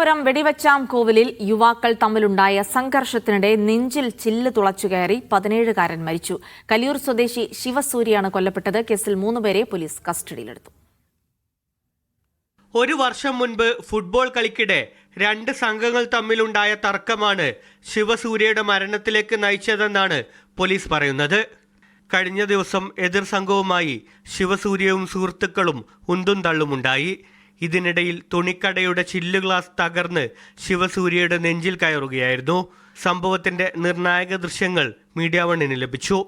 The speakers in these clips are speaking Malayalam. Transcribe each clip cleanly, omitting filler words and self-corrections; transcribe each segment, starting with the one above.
തിരുവനന്തപുരം വെടിവച്ചാംകോവിലിൽ യുവാക്കൾ തമ്മിലുണ്ടായ സംഘർഷത്തിനിടെ നെഞ്ചിൽ ചില്ല് തുളച്ചുകയറി 17-കാരൻ മരിച്ചു. കലിയൂർ സ്വദേശി ശിവസൂര്യയാണ് കൊല്ലപ്പെട്ടത്. കേസിൽ 3 പേരെ പോലീസ് കസ്റ്റഡിയിലെടുത്തു. ഒരു വർഷം മുൻപ് ഫുട്ബോൾ കളിക്കിടെ 2 സംഘങ്ങൾ തമ്മിലുണ്ടായ തർക്കമാണ് ശിവസൂര്യയുടെ മരണത്തിലേക്ക് നയിച്ചതെന്നാണ് പോലീസ് പറയുന്നത്. കഴിഞ്ഞ ദിവസം എതിർ സംഘവുമായി ശിവസൂര്യയും സുഹൃത്തുക്കളും ഉന്തും തള്ളുമുണ്ടായി. ഇതിനിടയിൽ തുണിക്കടയുടെ ചില്ല് ഗ്ലാസ് തകർന്ന് ശിവസൂര്യയുടെ നെഞ്ചിൽ കയറുകയായിരുന്നു. സംഭവത്തിന്റെ നിർണായക ദൃശ്യങ്ങൾ മീഡിയ വണ്ണിന് ലഭിച്ചു.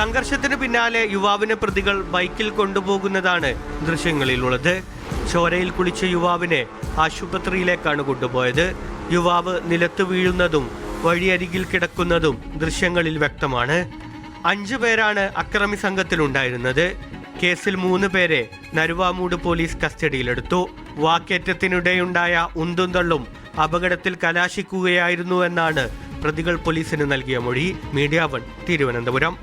സംഘർഷത്തിന് പിന്നാലെ യുവാവിനെ പ്രതികൾ ബൈക്കിൽ കൊണ്ടുപോകുന്നതാണ് ദൃശ്യങ്ങളിലുള്ളത്. ചോരയിൽ കുളിച്ച യുവാവിനെ ആശുപത്രിയിലേക്കാണ് കൊണ്ടുപോയത്. യുവാവ് നിലത്ത് വീഴുന്നതും വഴിയരികിൽ കിടക്കുന്നതും ദൃശ്യങ്ങളിൽ വ്യക്തമാണ്. 5 പേരാണ് അക്രമി സംഘത്തിലുണ്ടായിരുന്നത്. കേസിൽ 3 പേരെ നരുവാമൂട് പോലീസ് കസ്റ്റഡിയിലെടുത്തു. വാക്കേറ്റത്തിനിടെയുണ്ടായ ഉന്തും തള്ളും അപകടത്തിൽ കലാശിക്കുകയായിരുന്നു എന്നാണ് പ്രതികൾ പോലീസിന് നൽകിയ മൊഴി. മീഡിയ 1 തിരുവനന്തപുരം.